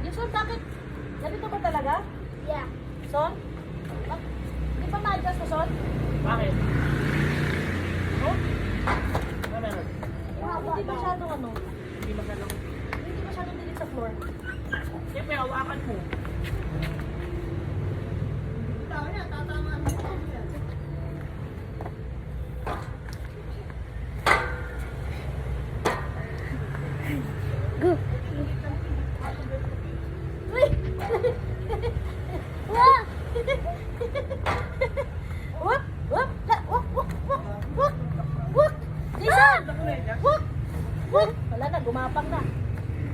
Jason, bakit? Ganito ba talaga? Yeah. Son? Hindi pa ma-adjust na, Son? Bakit? Oh? Ano meron? Hindi masyadong ano. Hindi masyadong... Hindi masyadong dilig sa floor. Siyempre, hawakan mo. Go. Uy! Wah! Whoop! Whoop! Whoop! Whoop! Whoop! Whoop! Whoop! Jason! Whoop! Whoop! Wala na, gumapang na.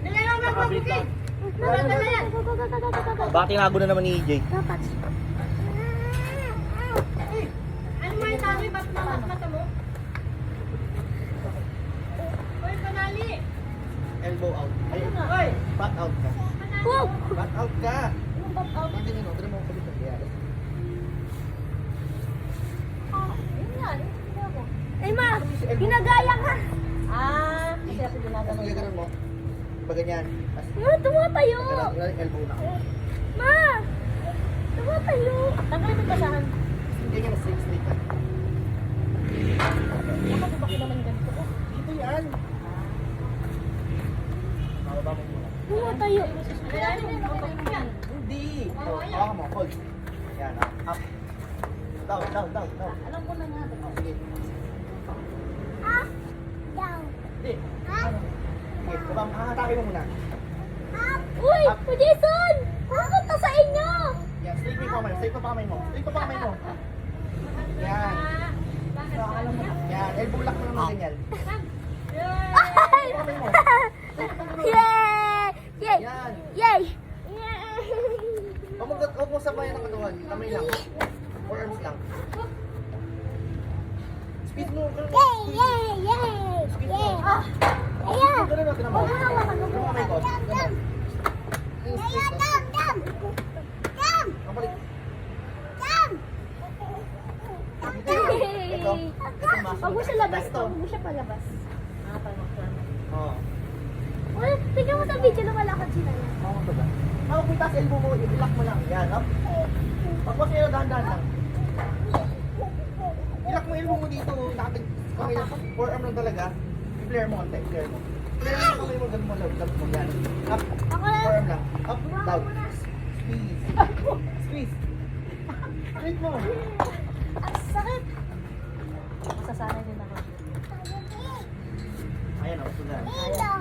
Nakabit ka. Baka tinago na naman ni EJ. Dapat. Ano mo yung sabi? Ba't mata mo? Uy, panali! Elbow out. Ay, Uy! back out ka. Wow! Back out ka. Anong back out? Hindi nyo, tira mo pagkat nangyari. Yun nga, yun nga ako. Ay ma! Ginagaya ka! Ah, kasi ako ginagano. Tapos gaganon mo. Ba ganyan. Tapos Ma, tumatayo! gaganon, elbow na. Ma! Tumatayo! Tanggalin mo yung basahan. Hindi nyo na straight ka. Ako ba naman ganito ko? Dito yan. Mababa mo muna. Tumatayo! Kaya yun, yan. Hindi. Oh, hawakan mo, hold. Yan, up. Down, down, down, down. Alam ko na nga. Oh, sige. Up! Down! Hindi. Up! Sige, hahatake mo muna. Up! Uy! Po Jason! Pupunta sa inyo! Yan, straight mo yung kamay. Straight pa pa kamay mo. Straight pa pa kamay mo. Yan. Yan, elbow lock mo naman ganyan. Ay! Kamay mo. Yay! Yay! Yan. Yay! Huwag mo sabayan ang katawan. Kamay lang. Or arms lang. Speed mo. Yay! Yay! Yay! Yay! Ah! Ayan! Ganun natin naman. Huwag mo hawakan, huwag mo Yung kamay ko. hawakan. Ganun. Yung Ayan! straight Dam! Dam! Dam! Kapalik. Dam! Ito. Ito muscle. Huwag mo siya labas. Ito. Huwag mo siya palabas. Ah, parang Oo. Well, tingnan mo sa video na malakad sila yan. Hawak ko ba? Hawak mo yung taas elbow mo. I-lock mo lang. Yan, up. Pag mo sa'yo, dahan-dahan lang. I-lock mo yung elbow mo dito. Nakapit. Kamay lang. Forearm lang talaga. I-flare mo konti. Flare mo. Flare mo yung kamay mo. Ganun mo lang. Ganun mo. Yan. Up. Ako lang. Forearm lang. Up. Down. Squeeze. Squeeze. Straight mo. Ang sakit. masasanay din ako. Ayan, oh. Sudan. Ilaw.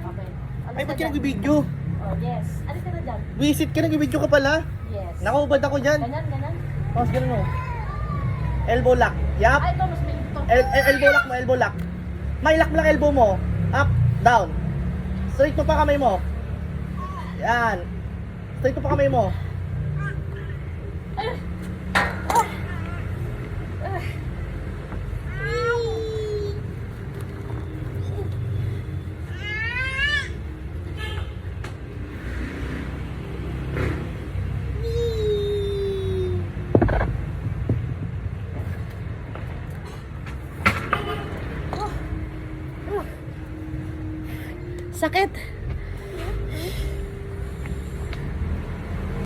Okay. Ay, ba't ka nag-video? Oh, yes. Alis ka na dyan. Visit ka, nag-video ka pala. Yes. Nakaubad ako dyan. Ganyan, ganyan. Tapos ganun mo. Elbow lock. Yup. Ay, ito, mas may ito. Elbow lock mo, elbow lock. May lock mo lang elbow mo. Up, down. Straight mo pa kamay mo. Yan. Straight mo pa kamay mo. Sakit.